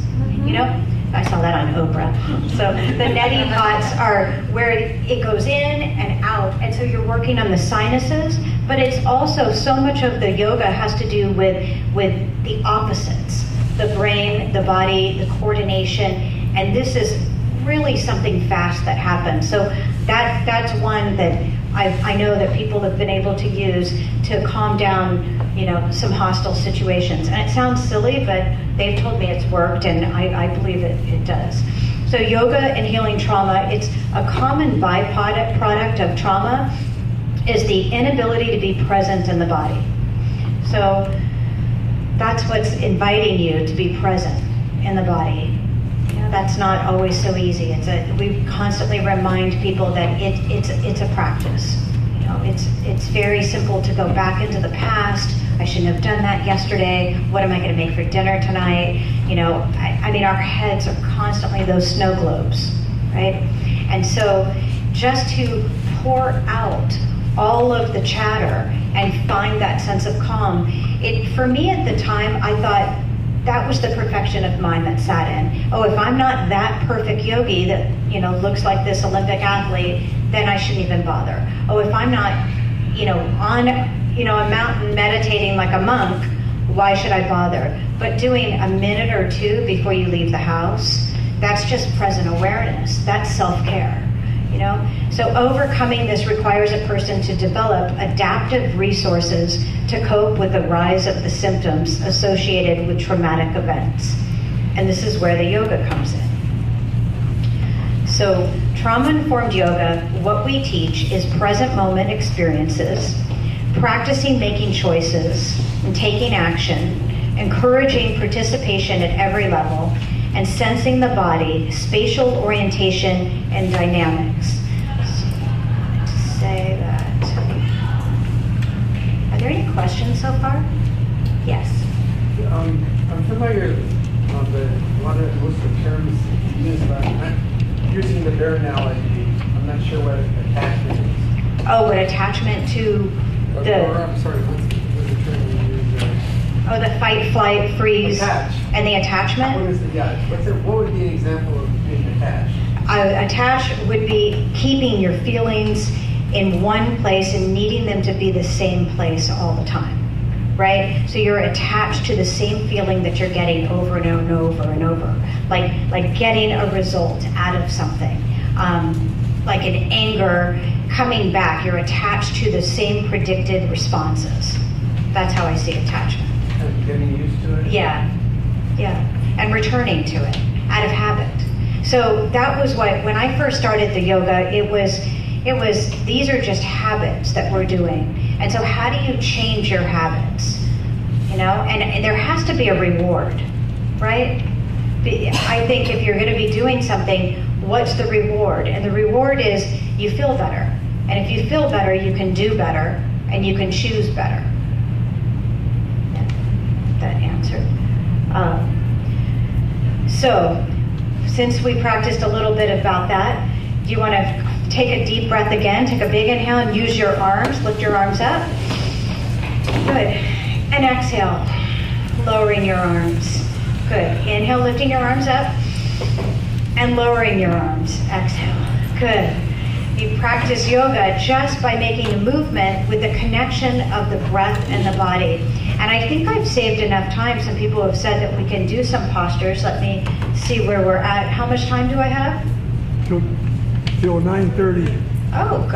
I saw that on Oprah. So the neti pots are where it goes in and out. And so you're working on the sinuses, but it's also so much of the yoga has to do with the opposites, the brain, the body, the coordination. And this is really something fast that happens. So that's one that I know that people have been able to use to calm down, some hostile situations. And it sounds silly, but they've told me it's worked, and I believe it does. So yoga and healing trauma, it's a common byproduct of trauma is the inability to be present in the body. So that's what's inviting you to be present in the body. That's not always so easy. We constantly remind people that it's a practice. It's very simple to go back into the past. I shouldn't have done that yesterday. What am I going to make for dinner tonight? Our heads are constantly those snow globes, right? And so just to pour out all of the chatter and find that sense of calm, for me at the time, I thought, that was the perfection of mind that sat in. Oh, if I'm not that perfect yogi that, looks like this Olympic athlete, then I shouldn't even bother. Oh, if I'm not, on, a mountain meditating like a monk, why should I bother? But doing a minute or 2 before you leave the house, that's just present awareness. That's self-care, So overcoming this requires a person to develop adaptive resources to cope with the rise of the symptoms associated with traumatic events. And this is where the yoga comes in. So trauma-informed yoga, what we teach is present moment experiences, practicing making choices and taking action, encouraging participation at every level, and sensing the body, spatial orientation, and dynamics. Say that. Are there any questions so far? Yes. I'm familiar with most of the terms used, but I'm using the bear analogy. I'm not sure what attachment is. Oh, what attachment to I'm sorry, what's the term you use there? Oh, the fight, flight, freeze, Attach. and the attachment? What would be an example of being attached? Attach would be keeping your feelings in one place and needing them to be the same place all the time, right? So you're attached to the same feeling that you're getting over and over and over and over, like getting a result out of something. Like in anger, coming back, you're attached to the same predicted responses. That's how I see attachment. Kind of getting used to it? Yeah, and returning to it out of habit. So that was what, when I first started the yoga, it was, these are just habits that we're doing. And so how do you change your habits? You know, and there has to be a reward, right? I think if you're going to be doing something, what's the reward? And the reward is you feel better. And if you feel better, you can do better and you can choose better. Yeah, that answer. So, since we practiced a little bit about that, do you want to take a deep breath again? Take a big inhale and use your arms. Lift your arms up. Good. And exhale, lowering your arms. Good. Inhale, lifting your arms up and lowering your arms. Exhale. Good. You practice yoga just by making a movement with the connection of the breath and the body. And I think I've saved enough time. Some people have said that we can do some postures. Let me see where we're at. How much time do I have? Till 9:30. Oh,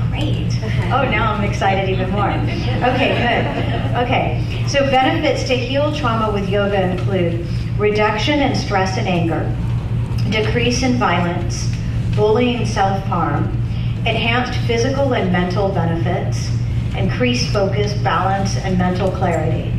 great. Oh, now I'm excited even more. Okay, good. Okay, so benefits to heal trauma with yoga include reduction in stress and anger, decrease in violence, bullying, self-harm, enhanced physical and mental benefits, increased focus, balance, and mental clarity,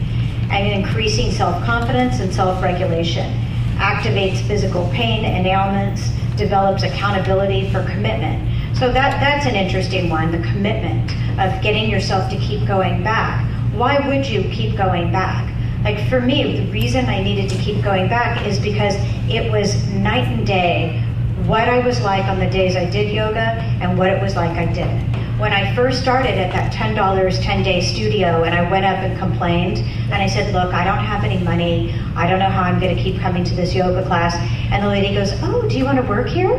and increasing self-confidence and self-regulation, activates physical pain and ailments, develops accountability for commitment. So that's an interesting one, the commitment of getting yourself to keep going back. Why would you keep going back? Like for me, the reason I needed to keep going back is because it was night and day what I was like on the days I did yoga and what it was like I didn't. When I first started at that $10 10-day studio and I went up and complained and I said, look, I don't have any money. I don't know how I'm going to keep coming to this yoga class. And the lady goes, oh, do you want to work here?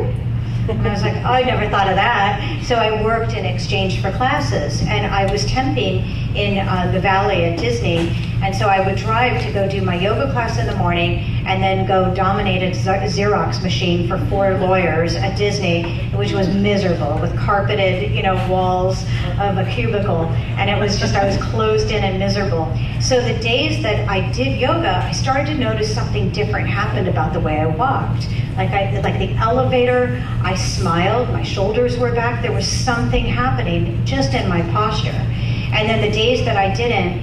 And I was like, oh, I never thought of that. So I worked in exchange for classes. And I was temping in the Valley at Disney. And so I would drive to go do my yoga class in the morning and then go dominate a Xerox machine for 4 lawyers at Disney, which was miserable with carpeted, walls of a cubicle. And it was just, I was closed in and miserable. So the days that I did yoga, I started to notice something different happened about the way I walked. Like the elevator, I smiled, my shoulders were back, there was something happening just in my posture. And then the days that I didn't,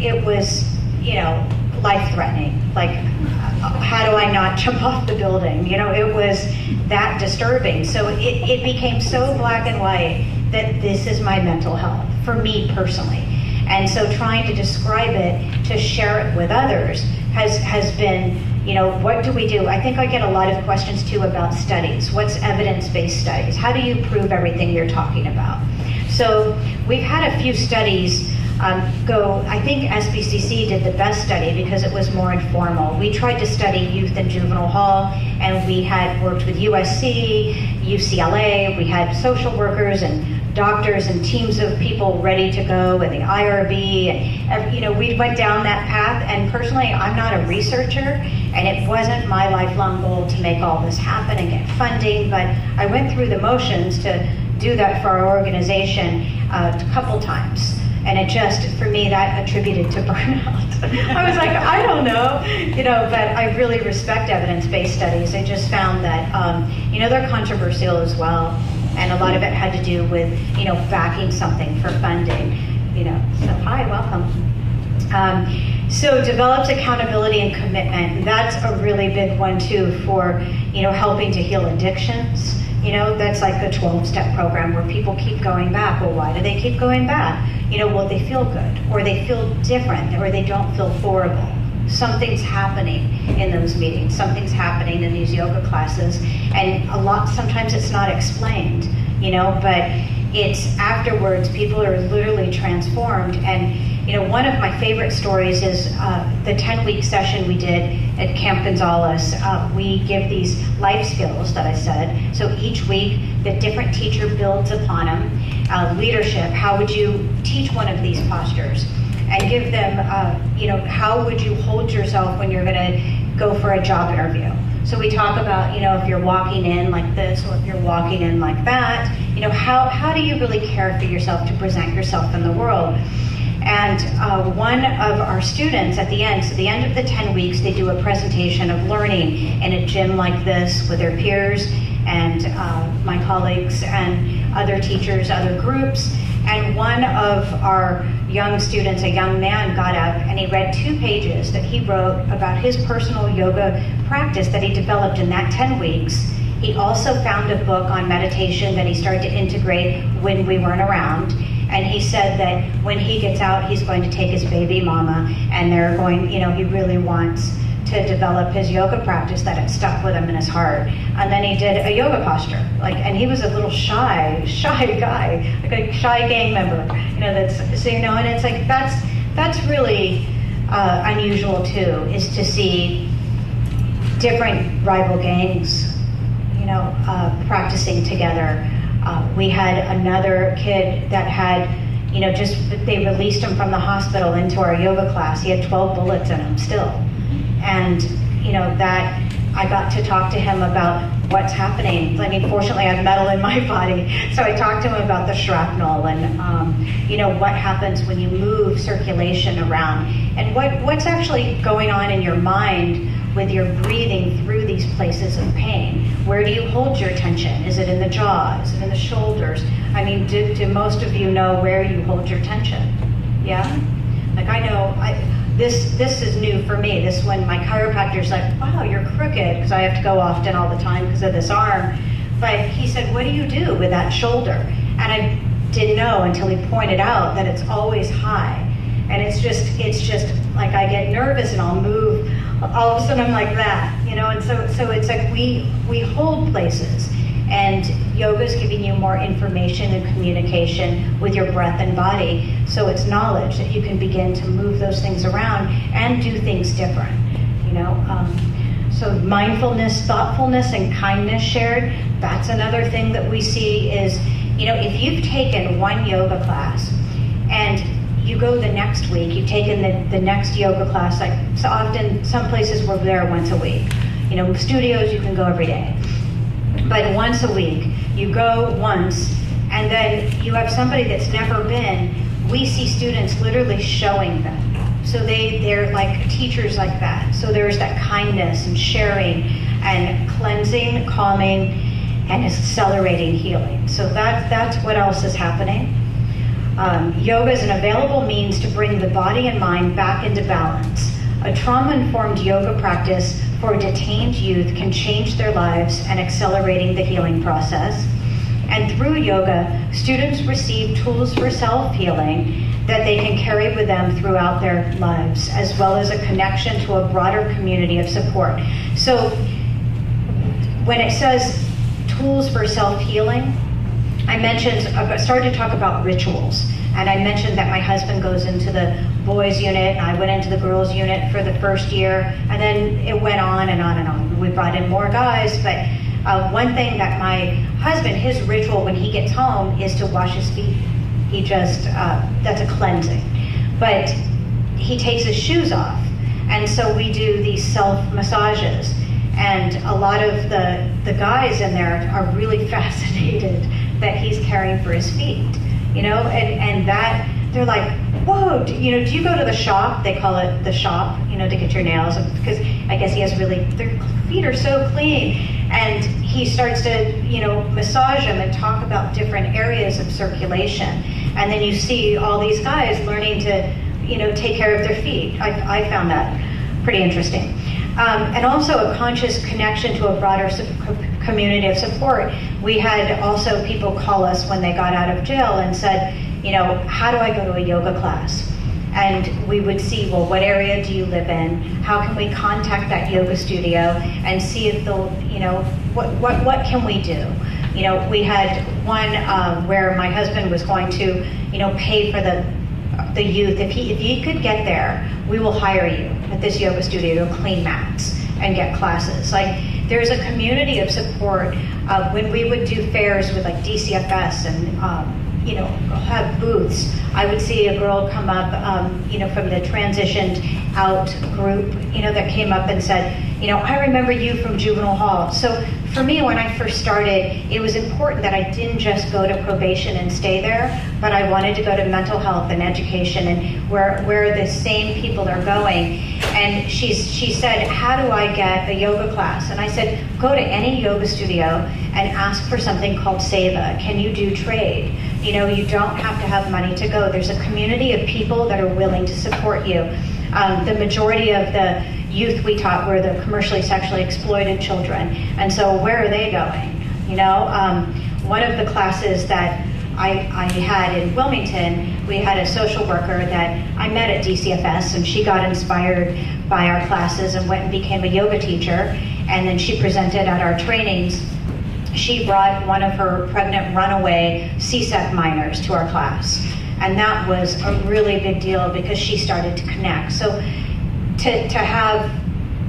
it was, life-threatening. How do I not jump off the building? It was that disturbing. So it became so black and white that this is my mental health, for me personally. And so trying to describe it, to share it with others, has been, what do we do? I think I get a lot of questions too about studies. What's evidence-based studies? How do you prove everything you're talking about? So we've had a few studies I think SBCC did the best study because it was more informal. We tried to study youth and juvenile hall, and we had worked with USC, UCLA, we had social workers and doctors and teams of people ready to go, and the IRB, and we went down that path. And personally, I'm not a researcher, and it wasn't my lifelong goal to make all this happen and get funding, but I went through the motions to do that for our organization a couple times. And it just, for me, that attributed to burnout. I was like, I don't know, but I really respect evidence-based studies. I just found that, they're controversial as well. And a lot of it had to do with, backing something for funding, So, hi, welcome. So develops accountability and commitment. That's a really big one too for, helping to heal addictions. That's like a 12-step program where people keep going back. Well, why do they keep going back? Well, they feel good, or they feel different, or they don't feel horrible. Something's happening in those meetings. Something's happening in these yoga classes. And sometimes it's not explained, but it's afterwards, people are literally transformed. And, one of my favorite stories is the 10-week session we did at Camp Gonzales. We give these life skills that I said. So each week, the different teacher builds upon them. Leadership, how would you teach one of these postures? And give them, how would you hold yourself when you're gonna go for a job interview? So we talk about, if you're walking in like this, or if you're walking in like that, how do you really care for yourself to present yourself in the world? And one of our students at the end, so the end of the 10 weeks, they do a presentation of learning in a gym like this with their peers and my colleagues and other teachers, other groups. And one of our young students, a young man, got up and he read 2 pages that he wrote about his personal yoga practice that he developed in that 10 weeks. He also found a book on meditation that he started to integrate when we weren't around. And he said that when he gets out, he's going to take his baby mama, and they're going, he really wants to develop his yoga practice that had stuck with him in his heart. And then he did a yoga posture, and he was a little shy guy, like a shy gang member, and it's like, that's really unusual too, is to see different rival gangs, practicing together. We had another kid that had, they released him from the hospital into our yoga class. He had 12 bullets in him still. And, that I got to talk to him about what's happening. I mean, fortunately, I have metal in my body. So I talked to him about the shrapnel and, what happens when you move circulation around and what's actually going on in your mind with your breathing through these places of pain. Where do you hold your tension? Is it in the jaw? Is it in the shoulders? I mean, do most of you know where you hold your tension? Yeah? Like I know, this is new for me. This when my chiropractor's like, wow, you're crooked, because I have to go often all the time because of this arm. But he said, what do you do with that shoulder? And I didn't know until he pointed out that it's always high. And it's just like I get nervous and I'll move. All of a sudden I'm like that, and so it's like we hold places, and yoga's giving you more information and communication with your breath and body, so it's knowledge that you can begin to move those things around and do things different, so mindfulness, thoughtfulness, and kindness shared, that's another thing that we see is, if you've taken one yoga class and you go the next week, you've taken the next yoga class, like so often, some places we're there once a week. Studios, you can go every day. But once a week, you go once, and then you have somebody that's never been, we see students literally showing them. So they're like teachers like that. So there's that kindness and sharing and cleansing, calming, and accelerating healing. So that's what else is happening. Yoga is an available means to bring the body and mind back into balance. A trauma-informed yoga practice for detained youth can change their lives and accelerating the healing process. And through yoga, students receive tools for self-healing that they can carry with them throughout their lives, as well as a connection to a broader community of support. So when it says tools for self-healing, I started to talk about rituals, and I mentioned that my husband goes into the boys unit, and I went into the girls unit for the first year, and then it went on and on and on. We brought in more guys, but one thing that my husband, his ritual when he gets home is to wash his feet. He just, that's a cleansing. But he takes his shoes off, and so we do these self-massages, and a lot of the guys in there are really fascinated that he's caring for his feet, and that they're like, whoa, do you go to the shop? They call it the shop, to get your nails, because I guess he has their feet are so clean. And he starts to, massage them and talk about different areas of circulation. And then you see all these guys learning to, take care of their feet. I found that pretty interesting. And also a conscious connection to a broader community of support. We had also people call us when they got out of jail and said, how do I go to a yoga class? And we would see, well, what area do you live in? How can we contact that yoga studio and see if they'll, what can we do? We had one where my husband was going to, pay for the youth, if you could get there, we will hire you at this yoga studio to clean mats and get classes. Like, there's a community of support. When we would do fairs with like DCFS and you know, have booths, I would see a girl come up, you know, from the transitioned out group, you know, that came up and said, you know, I remember you from juvenile hall. So for me, when I first started, it was important that I didn't just go to probation and stay there, but I wanted to go to mental health and education and where the same people are going. And she said, how do I get a yoga class? And I said, go to any yoga studio and ask for something called seva. Can you do trade? You know, you don't have to have money to go. There's a community of people that are willing to support you. The majority of the youth we taught were the commercially sexually exploited children. And so where are they going? You know, one of the classes that I had in Wilmington, we had a social worker that I met at DCFS, and she got inspired by our classes and went and became a yoga teacher. And then she presented at our trainings. She brought one of her pregnant runaway CSEC minors to our class. And that was a really big deal because she started to connect. So to have,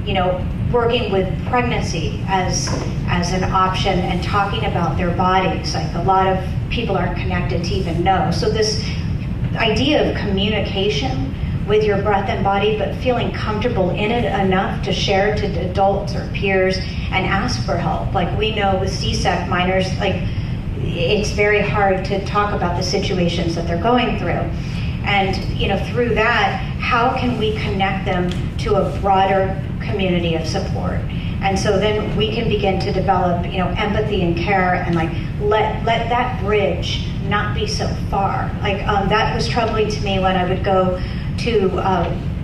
you know, working with pregnancy as an option and talking about their bodies, like a lot of people aren't connected to even know. So this idea of communication with your breath and body, but feeling comfortable in it enough to share to adults or peers and ask for help. Like we know with CSEC minors, like it's very hard to talk about the situations that they're going through. And you know, through that, how can we connect them to a broader community of support? And so then we can begin to develop, you know, empathy and care, and like let that bridge not be so far. Like that was troubling to me when I would go to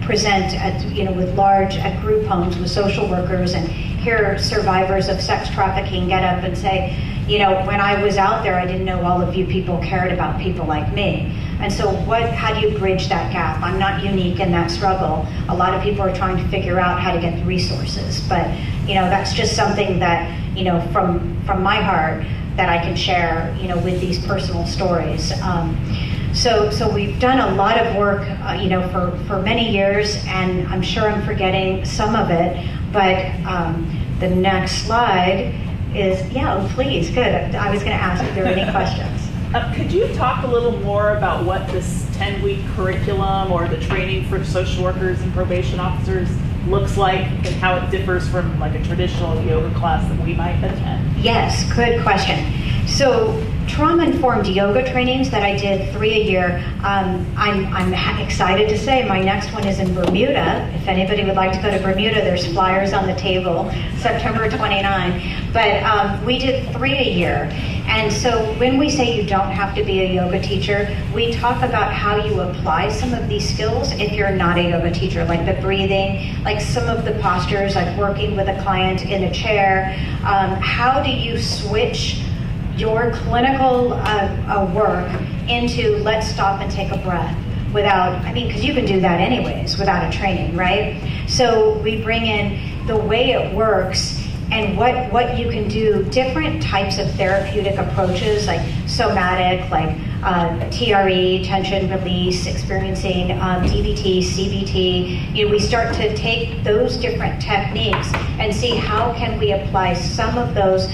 present at, you know, with at group homes with social workers and hear survivors of sex trafficking get up and say, you know, when I was out there, I didn't know all of you people cared about people like me. And so how do you bridge that gap? I'm not unique in that struggle. A lot of people are trying to figure out how to get the resources, but you know, that's just something that, you know, from my heart that I can share, you know, with these personal stories. So we've done a lot of work, you know, for many years, and I'm sure I'm forgetting some of it, but the next slide is, please, good. I was gonna ask if there were any questions. Could you talk a little more about what this 10-week curriculum or the training for social workers and probation officers looks like and how it differs from like a traditional yoga class that we might attend? Yes, good question. So trauma-informed yoga trainings that I did 3 a year, I'm excited to say my next one is in Bermuda. If anybody would like to go to Bermuda, there's flyers on the table, September 29. But we did 3 a year. And so when we say you don't have to be a yoga teacher, we talk about how you apply some of these skills if you're not a yoga teacher, like the breathing, like some of the postures, like working with a client in a chair. How do you switch your clinical work into let's stop and take a breath without, because you can do that anyways without a training, right? So we bring in the way it works and what you can do, different types of therapeutic approaches like somatic, like TRE, tension release, experiencing DBT, CBT. You know, we start to take those different techniques and see how can we apply some of those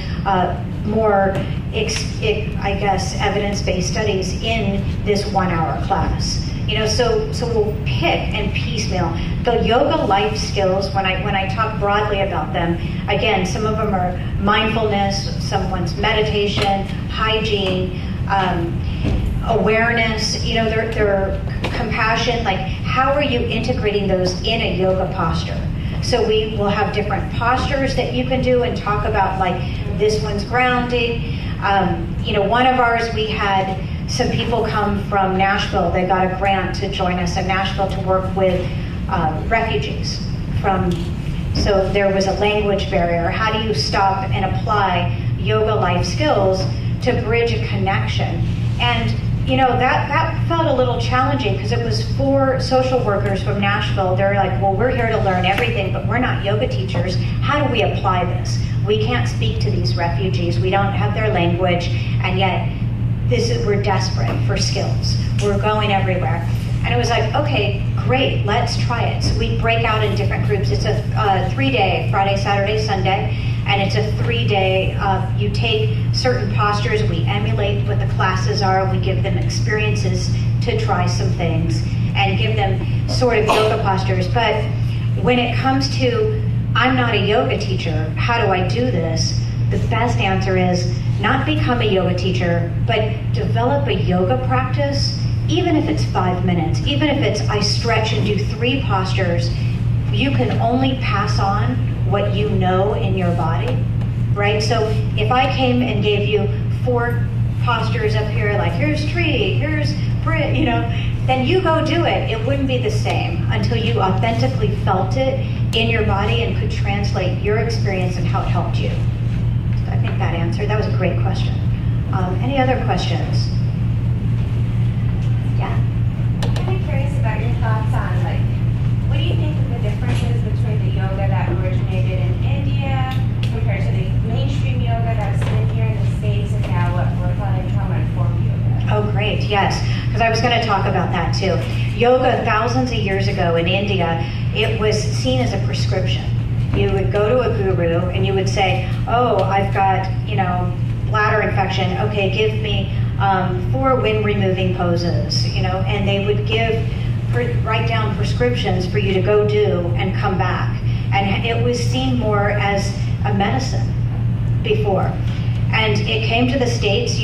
more, I guess, evidence-based studies in this 1 hour class. You know, so we'll pick and piecemeal. The yoga life skills, when I talk broadly about them, again, some of them are mindfulness, someone's meditation, hygiene, awareness, you know, they're compassion, like how are you integrating those in a yoga posture? So we will have different postures that you can do and talk about, like this one's grounding. You know, one of ours, we had some people come from Nashville. They got a grant to join us in Nashville to work with refugees so there was a language barrier. How do you stop and apply yoga life skills to bridge a connection? And you know, that felt a little challenging because it was for social workers from Nashville. They're like, well, we're here to learn everything, but we're not yoga teachers. How do we apply this? We can't speak to these refugees. We don't have their language, and yet we're desperate for skills. We're going everywhere. And it was like, okay, great, let's try it. So we break out in different groups. It's a 3-day, Friday, Saturday, Sunday, and it's a 3-day, you take certain postures, we emulate what the classes are, we give them experiences to try some things, and give them sort of yoga postures. But when it comes to, I'm not a yoga teacher, how do I do this? The best answer is not become a yoga teacher, but develop a yoga practice, even if it's 5 minutes, even if it's I stretch and do 3 postures. You can only pass on what you know in your body, right? So if I came and gave you 4 postures up here, like here's tree, here's Brit, then you go do it. It wouldn't be the same until you authentically felt it in your body and could translate your experience and how it helped you. So I think that was a great question. Any other questions? Yeah? I'm kind of curious about your thoughts on, what do you think of the differences between the yoga that originated in India compared to the mainstream yoga that's been here in the States and now what we're calling trauma-informed yoga? Oh, great, yes, because I was going to talk about that too. Yoga, thousands of years ago in India, it was seen as a prescription. You would go to a guru and you would say, oh, I've got, bladder infection. Okay, give me 4 wind-removing poses, and they would write down prescriptions for you to go do and come back. And it was seen more as a medicine before. And it came to the States,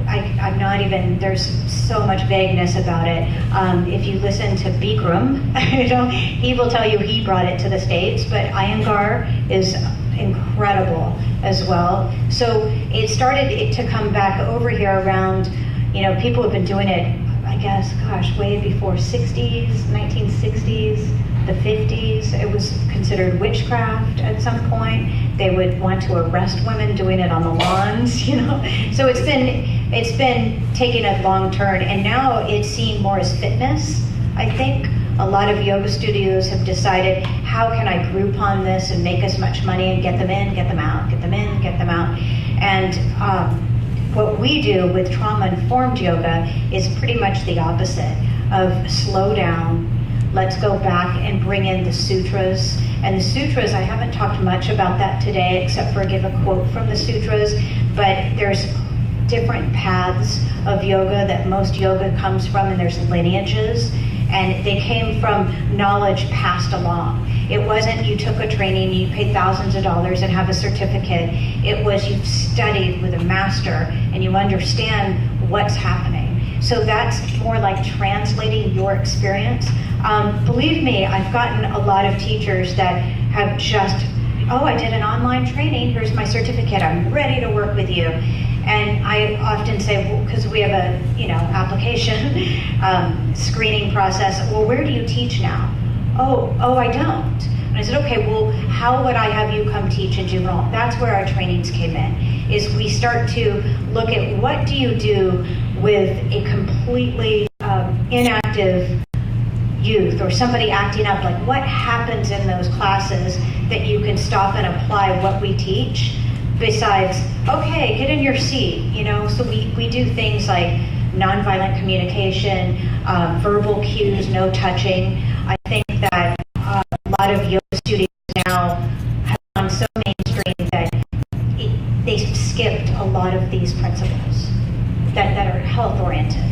I'm not even, there's so much vagueness about it. If you listen to Bikram, he will tell you he brought it to the States, but Iyengar is incredible as well. So it started to come back over here around, people have been doing it, I guess, way before 60s, 1960s, the 50s. It was considered witchcraft at some point. They would want to arrest women doing it on the lawns, So it's been taking a long turn, and now it's seen more as fitness. I think a lot of yoga studios have decided, how can I Groupon this and make as much money and get them in, get them out, get them in, get them out. And what we do with trauma-informed yoga is pretty much the opposite of slow down. Let's go back and bring in the sutras. And the sutras, I haven't talked much about that today, except for give a quote from the sutras, but there's different paths of yoga that most yoga comes from, and there's lineages, and they came from knowledge passed along. It wasn't you took a training, you paid thousands of dollars and have a certificate. It was you've studied with a master and you understand what's happening. So that's more like translating your experience. Believe me, I've gotten a lot of teachers that have just, oh, I did an online training, here's my certificate, I'm ready to work with you. And I often say, well, because we have a application screening process, well, where do you teach now? Oh, I don't. And I said, okay, well, how would I have you come teach in juvenile? That's where our trainings came in, is we start to look at what do you do with a completely inactive youth or somebody acting up, like what happens in those classes that you can stop and apply what we teach, besides, okay, get in your seat, so we do things like nonviolent communication, verbal cues, no touching. I think that a lot of yoga studios now have gone so mainstream that they skipped a lot of these principles that are health oriented.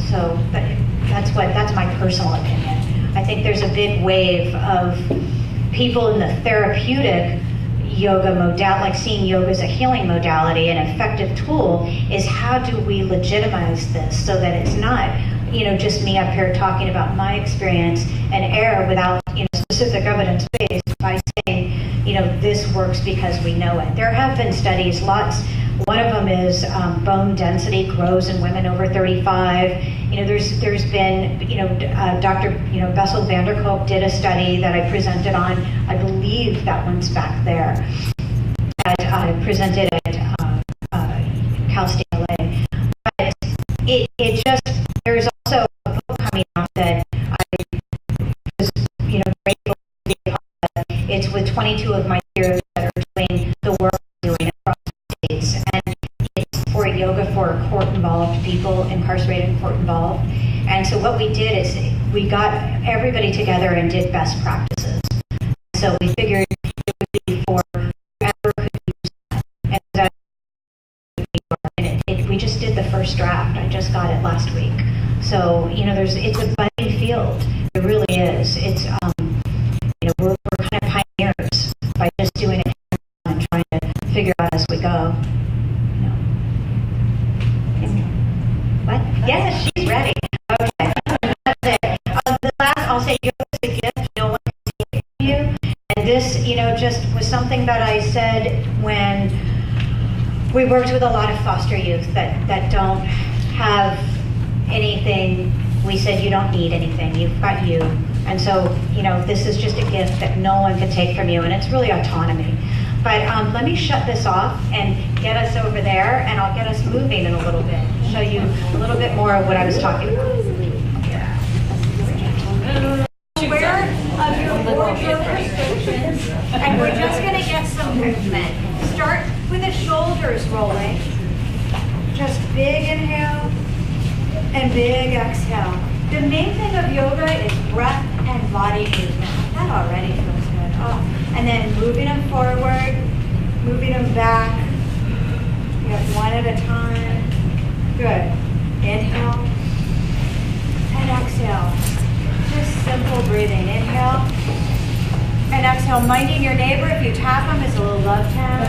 So, but that's my personal opinion. I think there's a big wave of people in the therapeutic yoga modality, like seeing yoga as a healing modality, an effective tool, is how do we legitimize this so that it's not, just me up here talking about my experience and error without, specific evidence based by saying, this works because we know it. There have been studies, lots. One of them is bone density grows in women over 35. There's been, Dr. Bessel van der Kolk did a study that I presented on. I believe that one's back there. That I presented at Cal State LA. But it just, there's also a book coming out that I was, grateful to be a part of. It's with 22 of my peers that are doing the work we're doing across the states, and it's for yoga for court-involved people, incarcerated and court-involved. And so what we did is we got everybody together and did best practices. So we figured it would be for whoever could use that. And we just did the first draft. I just got it last week. So, it's a budding field. It really is. It's, we're kind of pioneers by just doing it and trying to figure out as we go. What? Yes, she's ready. Okay. That's it. The last, I'll say, yoga is a gift. No one can take it from you. And this, just was something that I said when we worked with a lot of foster youth that don't have anything. We said, you don't need anything. You've got you. And so, this is just a gift that no one can take from you. And it's really autonomy. But let me shut this off and get us over there, and I'll get us moving in a little bit, show you a little bit more of what I was talking about. Aware of your wardrobe restrictions, and we're just going to get some movement. Start with the shoulders rolling. Just big inhale and big exhale. The main thing of yoga is breath and body movement. That already feels good. Oh. And then moving them forward, moving them back. You got one at a time. Good. Inhale and exhale. Just simple breathing. Inhale and exhale. Minding your neighbor, if you tap them, it's a little love tap.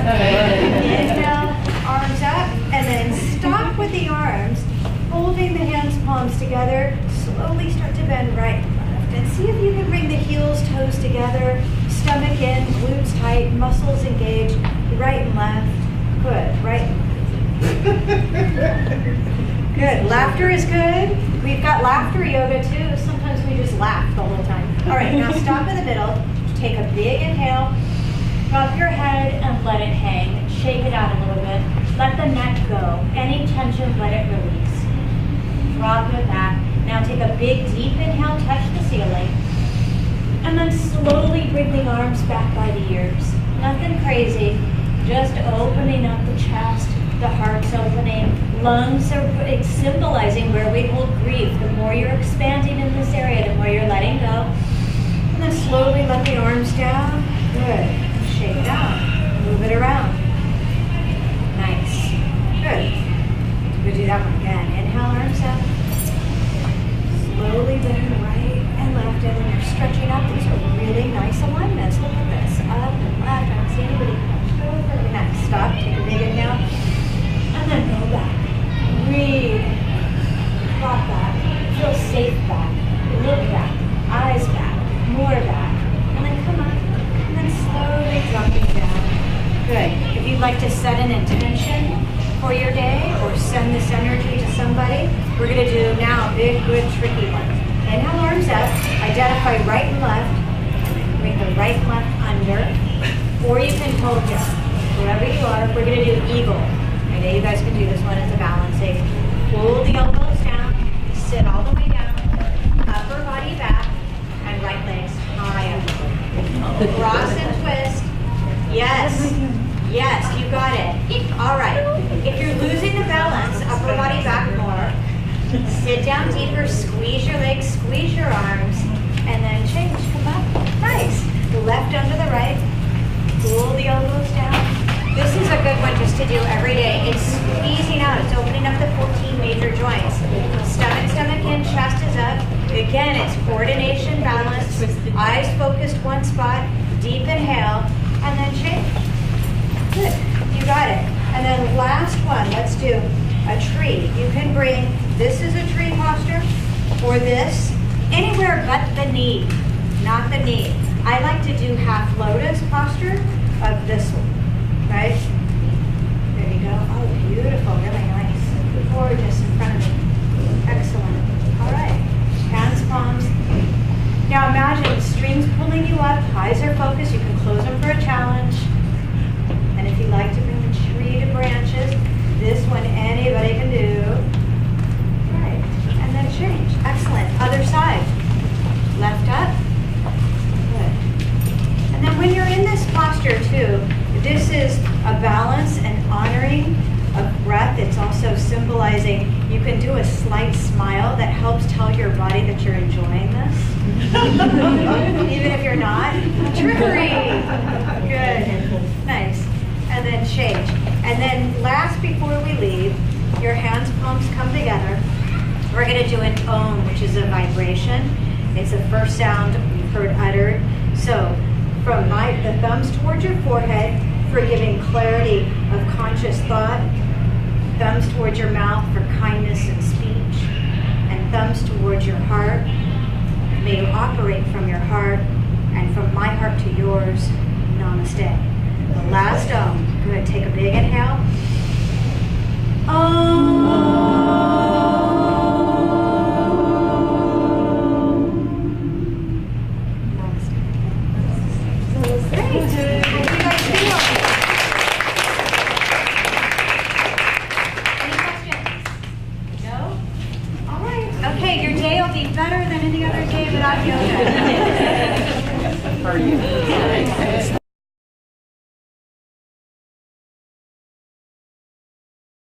Inhale, arms up, and then stop with the arms, holding the hands palms together. Slowly start to bend right and left. And see if you can bring the heels, toes together, stomach in, glutes tight, muscles engaged, right and left. Good, right and left. Good, laughter is good. We've got laughter yoga too. Sometimes we just laugh the whole time. All right, now stop in the middle. Take a big inhale. Drop your head and let it hang. Shake it out a little bit. Let the neck go. Any tension, let it release. Drop it back. Now take a big deep inhale, touch the ceiling. And then slowly bring the arms back by the ears. Nothing crazy. Just opening up the chest. The heart's opening. Lungs are symbolizing where we hold grief. The more you're expanding in this area, the more you're letting go. And then slowly let the arms down. Good. Shake it out. Move it around. Nice. Good. We'll do that one again. Inhale, arms up. Slowly bend right and left. And then you're stretching up. These are really nice alignments. Look at this. Up and left. I don't see anybody hunched over. Next. Stop. Take a big inhale. And then go back. Breathe. Drop back. Feel safe back. Look back. Eyes back. More back. And then come up. And then slowly dropping down. Good. If you'd like to set an intention for your day or send this energy to somebody, we're going to do now big, good, tricky ones. Inhale, arms up. Identify right and left. Bring the right and left under. Or you can focus. Wherever you are, we're going to do eagle. I know you guys can do this one as a balancing. Pull the elbows down. Sit all the way down. Upper body back. And right legs high up. Cross and twist. Yes. Yes, you got it. All right. If you're losing the balance, upper body back more. Sit down deeper. Squeeze your legs. Squeeze your arms. And then change. Come up. Nice. The left under the right. Pull the elbows down. This is a good one just to do every day. It's squeezing out. It's opening up the 14 major joints. Stomach in, chest is up. Again, it's coordination, balance. Eyes focused one spot. Deep inhale, and then change. Good. You got it. And then last one, let's do a tree. You can bring, this is a tree posture, or this, anywhere but the knee, not the knee. I like to do half lotus posture of this one. Right? There you go. Oh, beautiful. Really nice. Gorgeous in front of me. Excellent. All right. Hands, palms. Now imagine strings pulling you up. Eyes are focused. You can close them for a challenge. And if you like to bring the tree to branches, this one anybody can do. Right. And then change. Excellent. Other side. Left up. Good. And then when you're in this posture too, this is a balance and honoring of breath. It's also symbolizing you can do a slight smile. smile that helps tell your body that you're enjoying this. Even if you're not. Trickery. Good. Nice. And then change. And then last, before we leave, your hands, palms come together. We're going to do an Om, which is a vibration. It's the first sound we've heard uttered. So from the thumbs towards your forehead for giving clarity of conscious thought, thumbs towards your mouth for kindness and speech, and thumbs towards your heart. May you operate from your heart and from my heart to yours. Namaste. The last Om. Good. Take a big inhale. Okay, your day will be better than any other day without yoga. How are you?